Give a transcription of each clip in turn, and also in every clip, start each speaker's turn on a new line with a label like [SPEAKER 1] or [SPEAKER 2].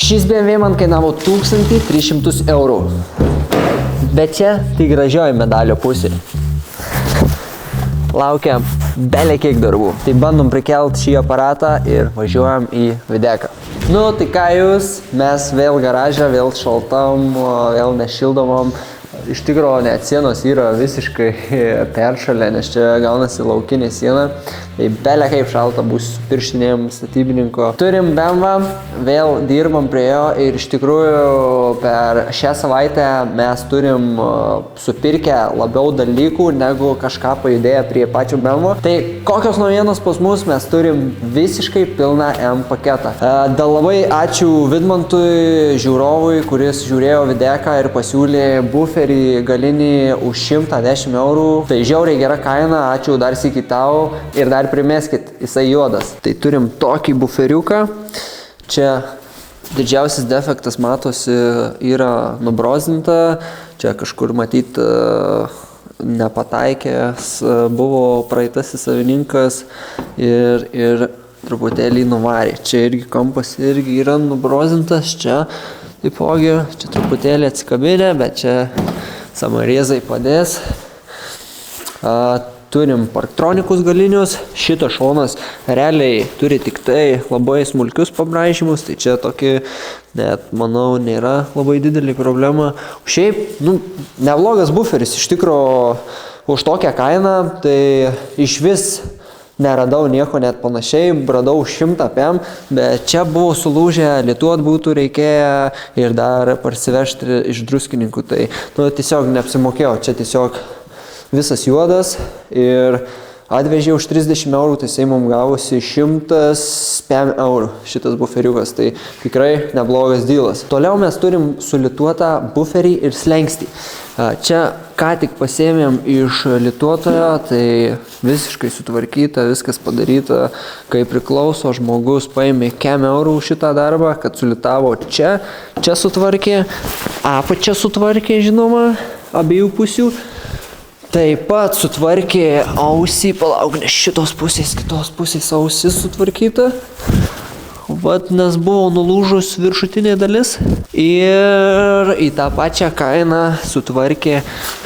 [SPEAKER 1] Šis BMW man kainavo 1300 eurų. Bet čia tai gražioji medalio pusė. Laukia belė kiek darbų. Tai bandom prikelt šį aparatą ir važiuojam į Videką. Nu, tai ką jūs, mes vėl garažą, vėl šaltam, vėl nešildomam. Iš tikrųjų, net sienos yra visiškai peršalę, nes čia gaunasi laukinė siena. Tai belė kaip šalta bus su pirštinėm statybininko. Turim BMW, vėl dirbam prie jo ir iš tikrųjų per šią savaitę mes turim supirkę labiau dalykų negu kažką pajudėję prie pačių BMW. Tai kokios naujienos pas mus, mes turim visiškai pilną M paketą. Dėl labai ačiū Vidmantui, žiūrovui, kuris žiūrėjo Videką ir pasiūlė buferį galinį už 110 eurų. Tai žiauriai gera kaina, ačiū dar sykį tau ir dar primeskit, jisai juodas. Tai turim tokį buferiuką. Čia didžiausias defektas matosi yra nubrozdinta. Čia kažkur matyt nepataikęs buvo praeitasis savininkas ir truputėlį nuvarė. Čia irgi kampas irgi yra nubrozdintas. Čia taipogi, čia truputėlį atsikabinę, bet čia samarėzai padės. Turim parktronikus galinius. Šitas šonas realiai turi tik tai labai smulkius pabraižymus, tai čia tokį, net manau, nėra labai didelį problema. Šiaip, neblogas buferis, iš tikrųjų už tokią kainą, tai iš vis neradau nieko net panašiai, radau 100 PM, bet čia buvo sulūžę, lietuot būtų reikėję ir dar parsivežti iš druskininkų, tai tiesiog neapsimokėjau, čia tiesiog visas juodas ir atvežė už 30 eurų, tai jisai mums gavosi 100 PM eurų šitas buferiukas, tai tikrai neblogas dylas. Toliau mes turim sulituotą buferį ir slengstį. Čia ką tik pasėmėm iš lituotojo, tai visiškai sutvarkyta, viskas padaryta, kaip priklauso, žmogus paėmė 100 eurų šitą darbą, kad sulitavo čia sutvarkė, apačią sutvarkė, žinoma, abiejų pusių. Taip pat sutvarkė ausį, palauk, nes šitos pusės, kitos pusės ausis sutvarkyta. Vat, nes buvo nulūžus viršutinė dalis ir į tą pačią kainą sutvarkė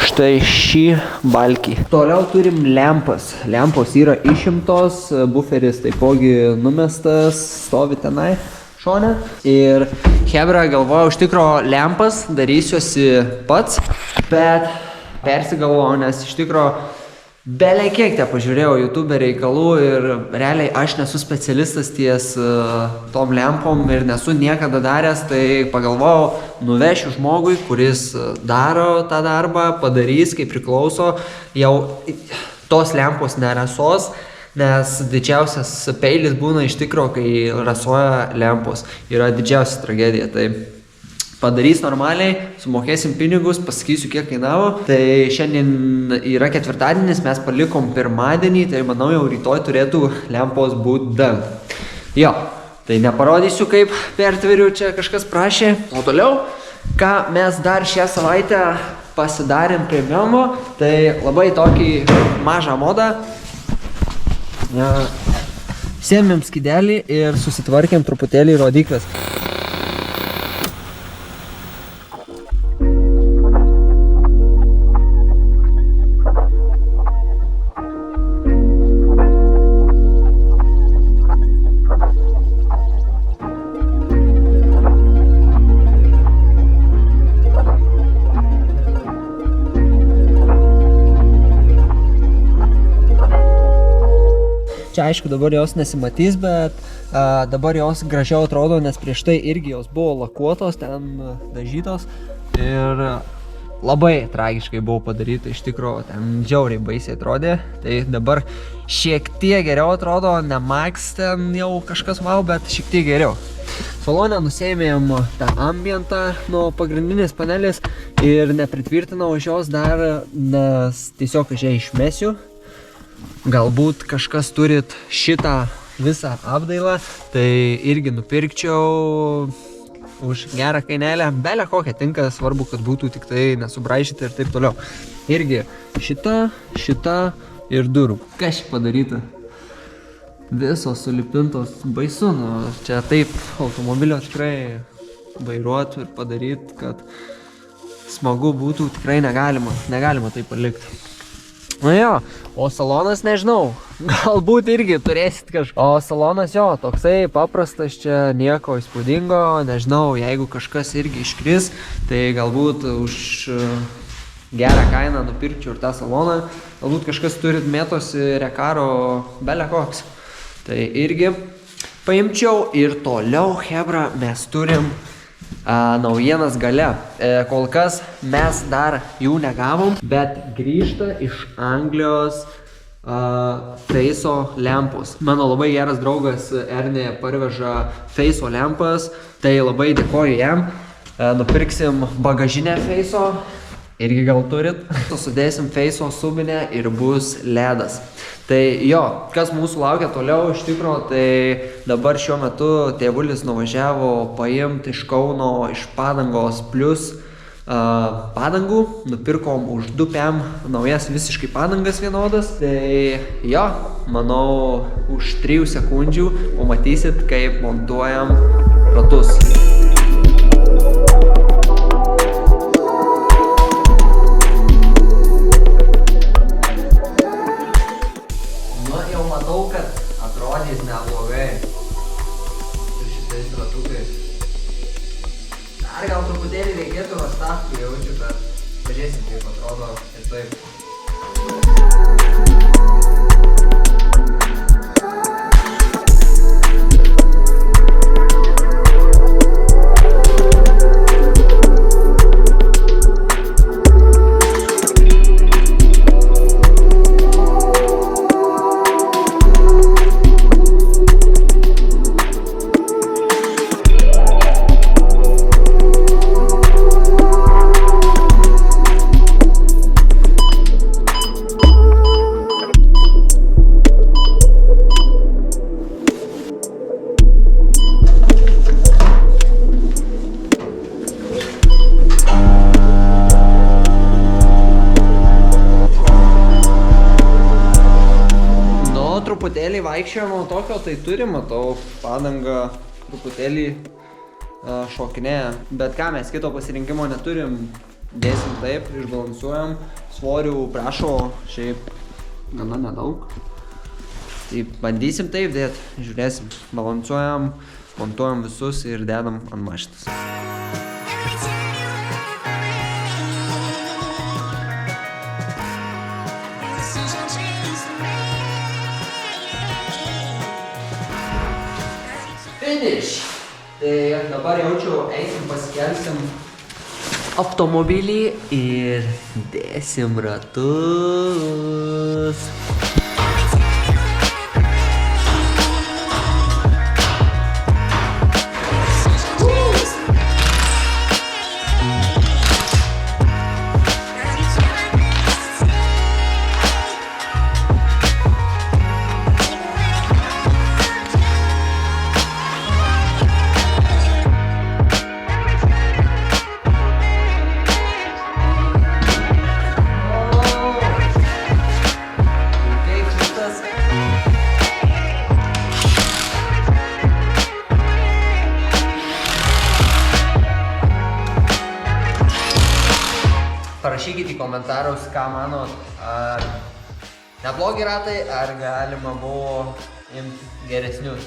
[SPEAKER 1] štai šį balkį. Toliau turim lempas. Lempos yra išimtos, buferis taipogi numestas, stovi tenai šone. Ir hebra galvoja, už tikro lempas darysiuosi pats, bet persigalvojau, nes iš tikro belė kiek te pažiūrėjau YouTube reikalų ir realiai aš nesu specialistas ties tom lempom ir nesu niekada daręs, tai pagalvojau, nuvešiu žmogui, kuris daro tą darbą, padarys kaip priklauso, jau tos lempos nerasos, nes didžiausias peilis būna iš tikro, kai rasoja lempos, yra didžiausia tragedija. Tai padarys normaliai, sumokėsim pinigus, pasakysiu kiek kainavo. Tai šiandien yra ketvirtadienis, mes palikom pirmadienį, tai manau jau rytoj turėtų lempos būti dang. Jo, tai neparodysiu kaip pertveriu, čia kažkas prašė. O toliau, ką mes dar šią savaitę pasidarėm prie BMW, tai labai tokį mažą modą. Sėmėm skidelį ir susitvarkėm truputėlį rodiklės. Čia aišku dabar jos nesimatys, bet dabar jos gražiau atrodo, nes prieš tai irgi jos buvo lakuotos, ten dažytos ir labai tragiškai buvo padaryta, iš tikrųjų ten žiauriai baisiai atrodė, tai dabar šiek tiek geriau atrodo, ne max ten jau kažkas wow, bet šiek tiek geriau. Salone nusėmėm tą ambientą nuo pagrindinės panelės ir nepritvirtinau iš jos dar, nes tiesiog aš ją išmesiu. Galbūt kažkas turit šitą visą apdailą, tai irgi nupirkčiau už gerą kainelę. Belę kokią tinka, svarbu, kad būtų tik tai nesubraižyti ir taip toliau. Irgi šita ir durų. Kas čia padaryta? Visos sulipintos, baisu, nu čia taip automobilio tikrai vairuoti ir padaryti, kad smagu būtų, tikrai negalima tai palikti. Na jo, o salonas nežinau, galbūt irgi turėsit kažką. O salonas jo, toksai paprastas, čia nieko įspūdingo, nežinau, jeigu kažkas irgi iškris, tai galbūt už gerą kainą nupirkčiau ir tą saloną. Galbūt kažkas turit mėtosi Rekaro bele koks. Tai irgi paimčiau ir toliau, hebra, mes turim naujienas gale. Kol kas mes dar jų negavom, bet grįžta iš Anglijos Feiso lempos. Mano labai geras draugas Ernė parveža Feiso lempas, tai labai dėkoju jam. Nupirksim bagažinę Feiso, irgi gal turit. Sudėsim Feiso subinę ir bus ledas. Tai jo, kas mūsų laukia toliau iš tikro, tai dabar šiuo metu tėvulis nuvažiavo paimti iš Kauno, iš Padangos plus padangų. Nupirkom už 2 PM naujas visiškai padangas vienodas. Tai jo, manau, už 3 sekundžių pamatysit, kaip montuojam ratus. Atrodys neblogai su šitais ratukais. Dar gal truputėlį reikėtų rastafkų, jaučiu, bet pažiūrėsim, kaip atrodo ir taip. Truputėlį vaikščiojimo tokio, tai turi, matau, padanga truputėlį šokinėja. Bet ką, mes kito pasirinkimo neturim, dėsim taip, išbalansuojam. Svorių prašo šiaip gana nedaug. Tai bandysim taip dėti, žiūrėsim. Balansuojam, montuojam visus ir dedam ant mašinos. Finish! Tai dabar jaučiu, eisim pasikelsim automobilį ir dėsim ratus. Parašykite į komentarus, ką manot, ar neblogi ratai, ar galima buvo imti geresnius.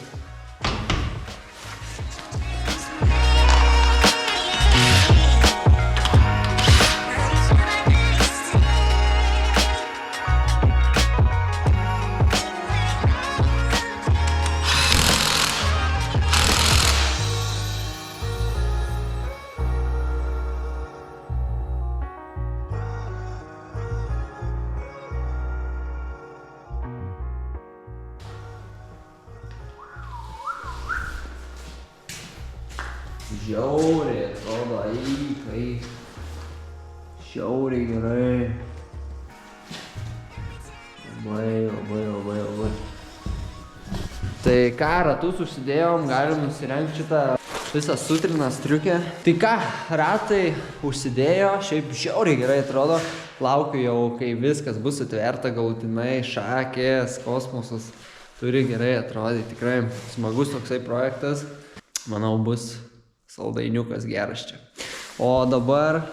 [SPEAKER 1] Žiauriai atrodo, kai žiauriai gerai. Labai. Tai ką, ratus užsidėjom, galim nusirengti šitą visą sutriną striukę. Tai ką, ratai užsidėjo, šiaip žiauriai gerai atrodo. Laukiu jau, kai viskas bus atverta galutinai, šakės, kosmosas. Turi gerai atrodyti, tikrai smagus toksai projektas. Manau, bus saldainiukas geras čia. O dabar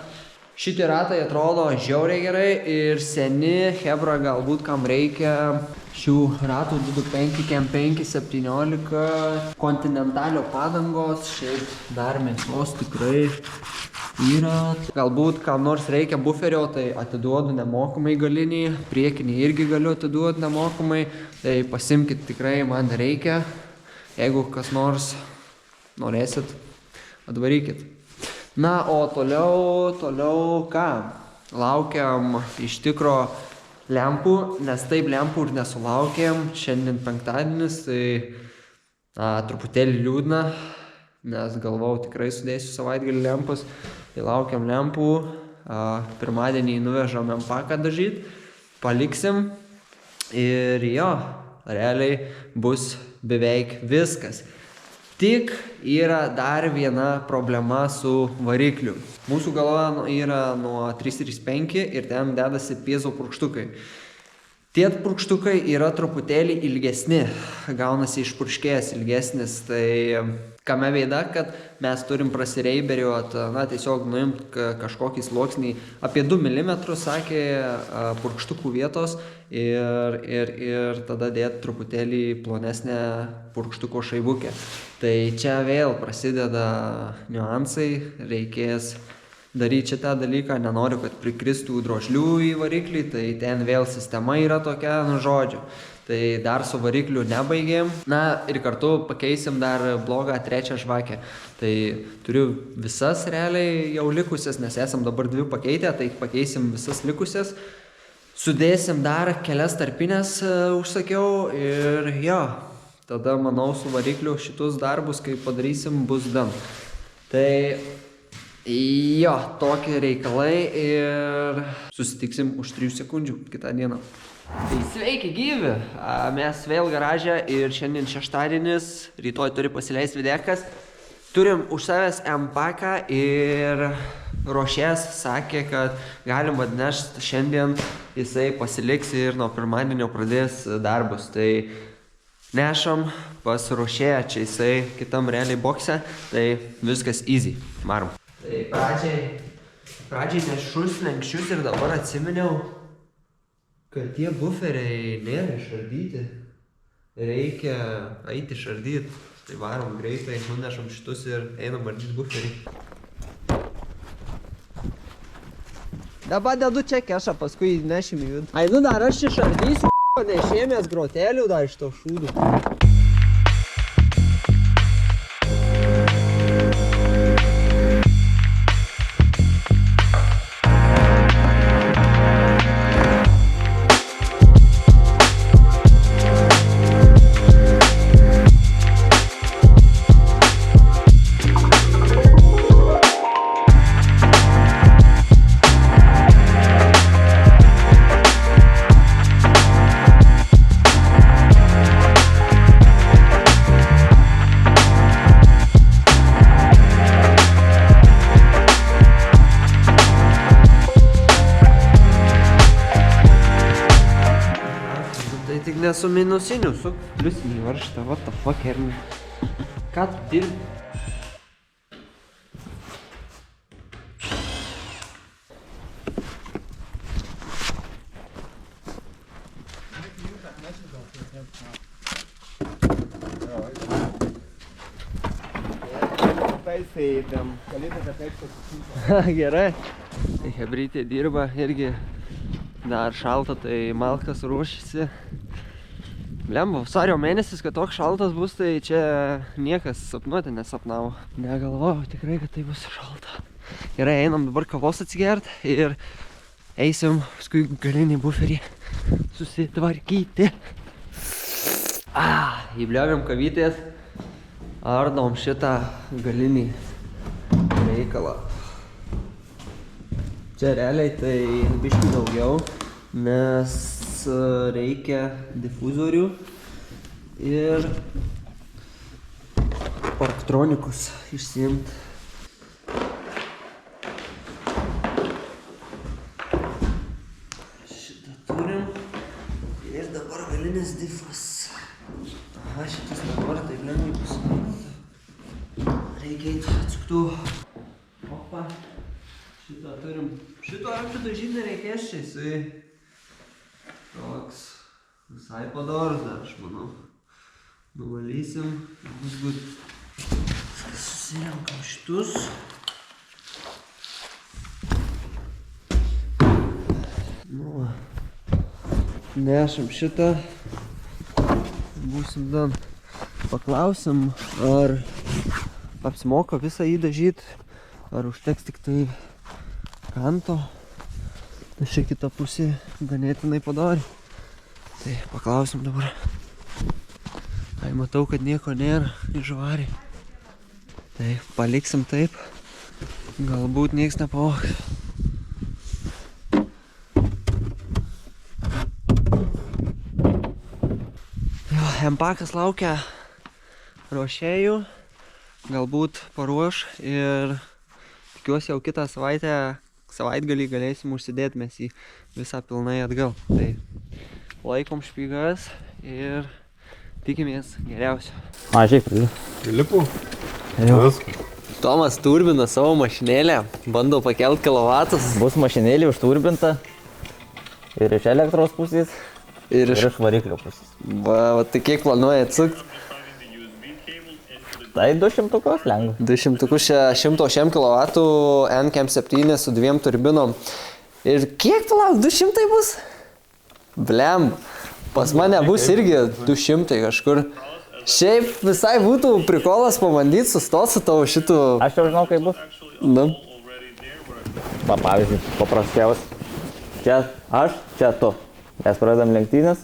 [SPEAKER 1] šitie ratai atrodo žiauriai gerai ir seni, hebra galbūt kam reikia šių ratų 225, KEM 5, 17, kontinentalio padangos, šiaip dar mėsos tikrai yra. Galbūt kam nors reikia buferio, tai atiduodu nemokamai galinį, priekinį irgi galiu atiduoti nemokamai, tai pasimkit tikrai, man reikia, jeigu kas nors norėsit, atvarykit. Na, o toliau ką? Laukiam iš tikro lempų, nes taip lempų ir nesulaukėm. Šiandien penktadienis, tai truputėlį liūdna, nes galvau tikrai sudėsiu savaitgalį lempas. Tai laukiam lempų, pirmadienį nuvežam empaką dažyt, paliksim ir jo, realiai bus beveik viskas. Tik yra dar viena problema su varikliu. Mūsų galva yra nuo 335 ir ten dedasi piezo purkštukai. Tie purkštukai yra truputėlį ilgesni, gaunasi išpurškėjęs ilgesnis, tai kame veida, kad mes turim prasireiberiuot, tiesiog nuimt kažkokį sluoksnį apie 2 mm, sakė, purkštukų vietos ir tada dėti truputėlį plonesnę purkštuko šaibukę. Tai čia vėl prasideda niuansai, reikės daryti šitą dalyką, nenoriu, kad prikristų drožlių į variklį, tai ten vėl sistema yra tokia, žodžiu. Tai dar su varikliu nebaigėm. Na ir kartu pakeisim dar blogą 3 žvakę. Tai turiu visas realiai jau likusias, nes esam dabar 2 pakeitę, tai pakeisim visas likusias. Sudėsim dar kelias tarpinės, užsakiau ir jo, tada manau su varikliu šitus darbus, kai padarysim, bus dan. Tai jo, tokie reikalai ir susitiksim už 3 sekundžių kitą dieną. Tai sveiki gyvi, mes vėl garaže ir šiandien šeštadienis, rytoj turi pasileisti videkas. Turim už savęs empaką ir ruošėjas sakė, kad galim atnešti šiandien, jisai pasiliks ir nuo pirmadienio pradės darbus. Tai nešam pas ruošėją, čia jisai kitam realiai bokse, tai viskas easy, marom. Tai pradžiai nešus lenkščius ir dabar atsiminiau, kad tie buferiai nėra išardyti, reikia eiti išardyti, tai varom greitai, nunešam šitus ir einam ardyti buferį. Dabar dedu čia kešą, paskui nešim į vidų. Ai, dar aš išardysiu, nešėmės grotelių dar iš to šūdų. Su minusiniu, su pliusinį varžtą, what the fuck, Ermi. Ką tu dirbi? Gerai. Tai hebrytė dirba irgi dar šalta, tai malkas ruošiasi. Blemba, vasario mėnesis, kad toks šaltas bus, tai čia niekas sapnuoti nesapnavo. Negalvojau tikrai, kad tai bus šalta. Gerai, einam dabar kavos atsigert ir eisim paskui galinį buferį susitvarkyti. Įbliovėm kavytės, ardom šitą galinį reikalą. Čia realiai tai biškį daugiau, nes reikia difuzorių ir parktronikus išsiimt. Šitą turim ir dabar galinis difas. Aha, šitas dabar taip lengvai pasidaryti. Reikia eiti atsuktų Opa. Šitą turim. Šito apsidažyti nereikės čia, jisai toks visai padorus dar, aš manau. Nuvalysim, bus gut. Susirenkam šitus. Nu, nešam šitą. Būsim dan. Paklausim, ar apsimoka visą jį dažyti, ar užteks tik tai kanto. Čia kita pusė ganėtinai padori. Tai paklausim dabar. Ai, matau, kad nieko nėra, išvarė. Tai paliksim taip. Galbūt nieks nepavogs. Jo, Empakas laukia ruošėjų. Galbūt paruoš ir tikiuosi jau kitą savaitgalį galėsim užsidėti mes jį visą pilnai atgal. Tai laikom špygas ir tikimės geriausio.
[SPEAKER 2] Žiūrėk, pradėjau.
[SPEAKER 3] Filipu?
[SPEAKER 1] Tomas turbina savo mašinėlę, bando pakelt kilovatus.
[SPEAKER 2] Bus mašinėlė užturbinta ir iš elektros pusės, ir iš variklio pusės.
[SPEAKER 1] Va, tai kiek planuoja atsukti?
[SPEAKER 2] Tai 200 lengva.
[SPEAKER 1] 200 100 kW NCAM 7 su 2 turbinom. Ir kiek palauk, 200 bus? Blem, pas mane bus irgi 200 kažkur. Šiaip visai būtų prikolas pabandyti sustoti su tavo šitų...
[SPEAKER 2] Aš jau žinau, kaip bus.
[SPEAKER 1] Nu.
[SPEAKER 2] Va, pavyzdžiui, paprasčiausiai. Čia aš, čia tu. Mes pradedam lenktynės.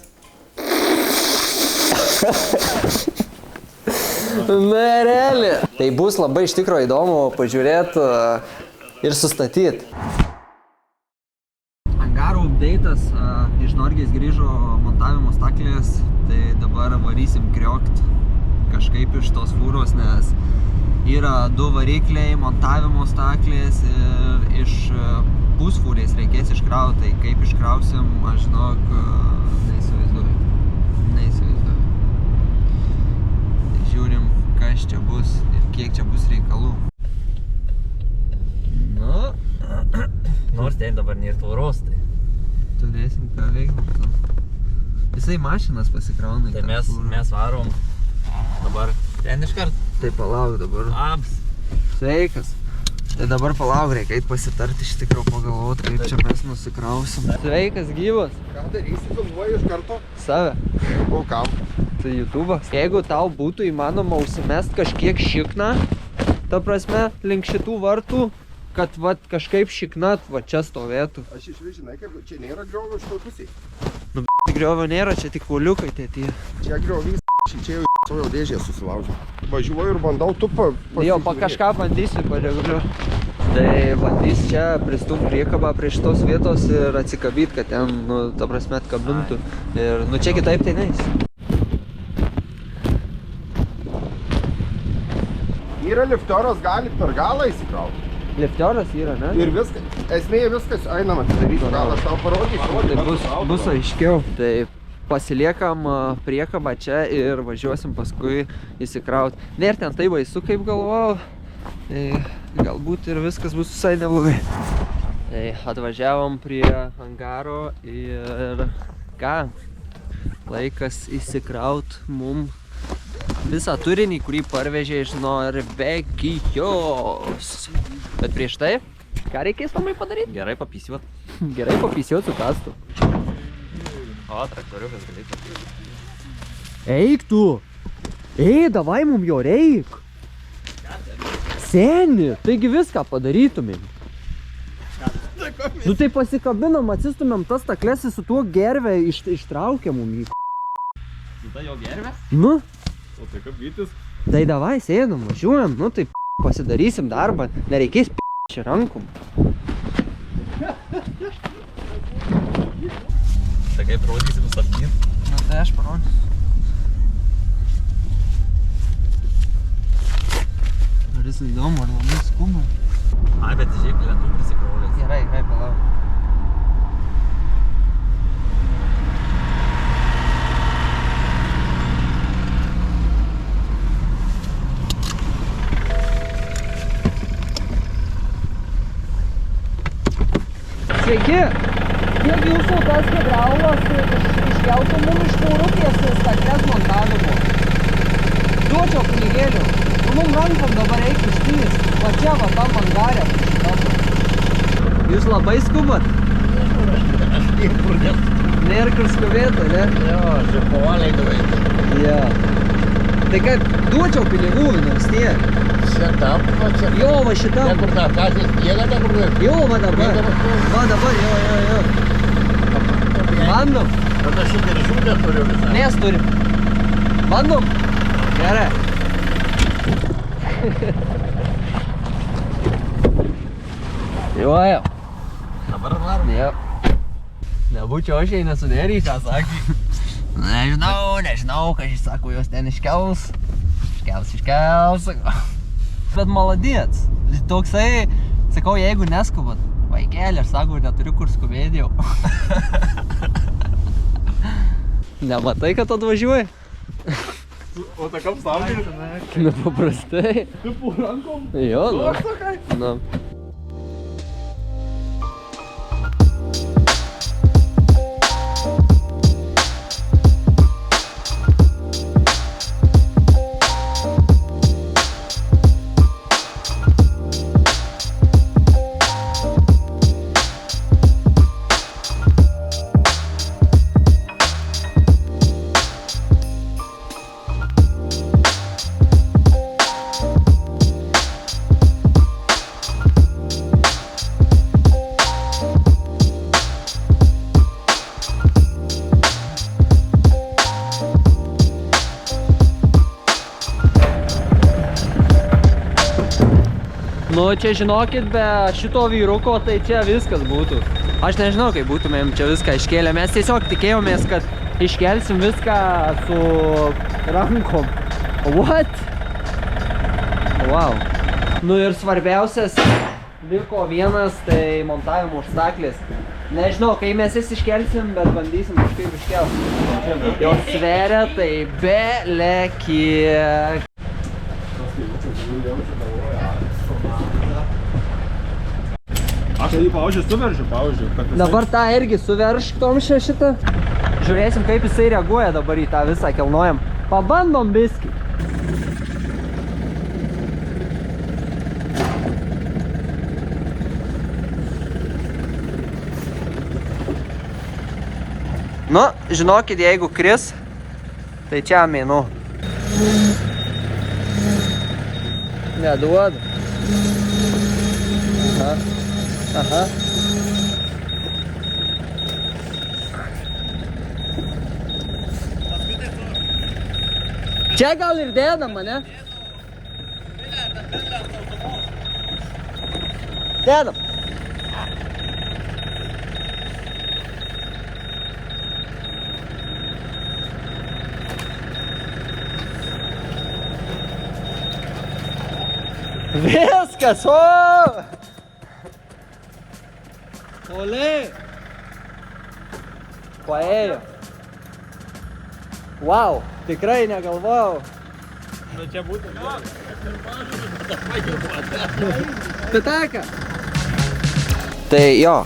[SPEAKER 1] Na, realiai. Tai bus labai iš tikro įdomu pažiūrėti ir sustatyti. Angaro update'as, iš Norgės grįžo montavimo staklės, tai dabar varysim kriokt kažkaip iš tos fūros, nes yra 2 varikliai, montavimo staklės ir iš pusfūrės reikės iškrauti, tai kaip iškrausim, aš žinok, neįsivaizduoju. Žiūrim, kas čia bus ir kiek čia bus reikalų. Nu,
[SPEAKER 2] Nors ten dabar nėra tvoros, tai.
[SPEAKER 1] turėsim ką veikti. Visai mašinas pasikrauna.
[SPEAKER 2] Tai mes varom dabar ten iškart.
[SPEAKER 1] Tai palauk dabar.
[SPEAKER 2] Labs.
[SPEAKER 1] Sveikas. Tai dabar palauk, reikia eit pasitarti iš tikro pagalvoti, kaip čia mes nusikrausim. Sveikas, gyvas.
[SPEAKER 3] Ką darysi, filmuoji iš karto?
[SPEAKER 1] Save.
[SPEAKER 3] O kam?
[SPEAKER 1] Tai YouTube'as. Jeigu tau būtų įmanoma užsimest kažkiek šikną, ta prasme, link šitų vartų, kad vat kažkaip šikna va čia stovėtų.
[SPEAKER 3] Aš išvis žinai, kaip čia nėra griovio šitoj pusėj.
[SPEAKER 1] Nu, griovio nėra, čia tik kuoliukai tie.
[SPEAKER 3] Čia griovys, čia jau sojo dėžė susilaužė. Važiuoju ir bandau, tu
[SPEAKER 1] Jo, kažką bandysiu pareguliuoti. Tai bandys čia pristumti priekabą prie šitos vietos ir atsikabyti, kad ten, nu, ta prasme, atkabintų. Ir, nu, čia kitaip tai neis.
[SPEAKER 3] Yra liftoras, gali per galą įsikrauti.
[SPEAKER 1] Lifteras yra, ne?
[SPEAKER 3] Ir viskas, esmėje viskas, einam atidaryti galą, aš tau parodysiu.
[SPEAKER 1] Tai bus aiškiau. Tai pasiliekam priekabą čia ir važiuosim paskui įsikrauti. Nėr ten tai baisu, kaip galvojau. Tai galbūt ir viskas bus visai neblogai. Tai atvažiavom prie angaro ir ką? Laikas įsikraut mum visą turinį, kurį parvežė iš Norvegijos. Bet prieš tai, ką reikės Tomai padaryti?
[SPEAKER 2] Gerai papysiuot.
[SPEAKER 1] Gerai papysiuot su kastu.
[SPEAKER 2] O, traktoriukas galėtų.
[SPEAKER 1] Eik tu! Ei, davai mum jo reik! Seni, taigi viską padarytumėm. Nu tai pasikabinam, atsistumėm tas stakles su tuo gervę ištraukiam mum jį.
[SPEAKER 2] Tai jo gervės?
[SPEAKER 1] Nu?
[SPEAKER 3] O tai kaip gytis?
[SPEAKER 1] Tai davai sėdam, važiuojam, nu tai pasidarysim darbą, nereikės čia rankom.
[SPEAKER 2] Tai kaip rodysim stabdyti?
[SPEAKER 1] Na tai aš parodysiu. Ar jis įdomu, ar labai skuba?
[SPEAKER 2] Ai, bet žiūrėk, lentų prisikrovės.
[SPEAKER 1] Gerai, palauk. Sveiki! Kiek jūsų tas hidraulas iškeltų mum iš Taurupės stakles montavimo? Duočiau pinigėlių. Mum rankom dabar reikia ištys. Va čia, va tam angarė. Jūs labai skubat?
[SPEAKER 4] Aš niekur nes.
[SPEAKER 1] Nėra kur skubėti, ne?
[SPEAKER 4] Jo, aš jau pavaliai nuveikti.
[SPEAKER 1] Jo. Tai kaip duočiau pinigų nors tiek?
[SPEAKER 4] Šitam, va čia.
[SPEAKER 1] Jo, va šitam.
[SPEAKER 4] Nekur tą kasės jėgą, nekur nuveikti.
[SPEAKER 1] Jo, va dabar. Va dabar, jo. Bandom.
[SPEAKER 4] Bet aš šitą ryšūtę turiu visą.
[SPEAKER 1] Mes turim. Bandom. Gerai. Jo.
[SPEAKER 4] Dabar varom.
[SPEAKER 1] Jo. Nebūčiau aš jei nesuneryčią, sakė. Nežinau, ką jis sako, jos ten iškels. Iškels. Bet maladėts. Toksai, sakau, jeigu neskubat, vaikelė, aš sakau, neturiu kur skubėti jau. Nematai, kad atvažiuoji?
[SPEAKER 3] O tokiam stabdžiui?
[SPEAKER 1] Nu, paprastai.
[SPEAKER 3] Tu po rankom?
[SPEAKER 1] Jo, nu.
[SPEAKER 3] sakai?
[SPEAKER 1] Nu. Nu, čia žinokit, be šito vyruko, tai čia viskas būtų. Aš nežinau, kaip būtumėm čia viską iškėlę. Mes tiesiog tikėjomės, kad iškelsim viską su rankom. What? Wow. Nu ir svarbiausias liko vienas, tai montavimo užstaklės. Nežinau, kai mes jas iškelsim, bet bandysim kažkaip iškelti. Jos sveria, tai belekiek.
[SPEAKER 3] Aš jį suveržiu.
[SPEAKER 1] Dabar tą irgi suveršk Tomšę šitą. Žiūrėsim, kaip jisai reaguoja dabar į tą visą kelnojam. Pabandom biskį. Nu, žinokit, jeigu kris, tai čia mėnu. Neduoda. Aha. Čia gal ir dėdama, ne? Dėdam. Viskas, o! Olê! Paėjo. Wow, tikrai negalvojau.
[SPEAKER 4] Nu čia būtų.
[SPEAKER 1] Pitaka. Tai jo,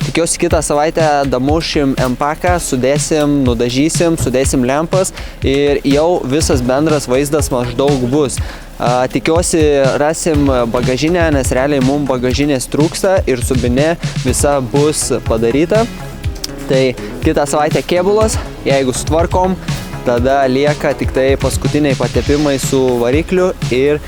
[SPEAKER 1] tikiuosi kitą savaitę damušim empaką, sudėsim, nudažysim, sudėsim lempas ir jau visas bendras vaizdas maždaug bus. Tikiuosi rasim bagažinę, nes realiai mums bagažinės trūksta ir subinė visa bus padaryta. Tai kitą savaitę kėbulas, jeigu sutvarkom, tada lieka tik tai paskutiniai patepimai su varikliu ir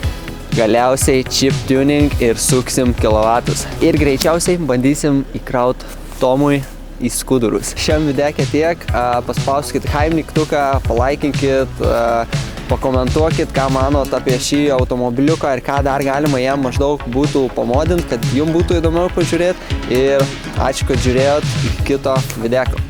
[SPEAKER 1] galiausiai chip tuning ir suksim kilovatus. Ir greičiausiai bandysim įkraut Tomui į skudurus. Šiam videke tiek, paspauskit hype mygtuką, palaikinkit, pakomentuokit, ką manot apie šį automobiliuką ir ką dar galima jam maždaug būtų pamodinti, kad jums būtų įdomiau pažiūrėti. Ir ačiū, kad žiūrėjot kito videko.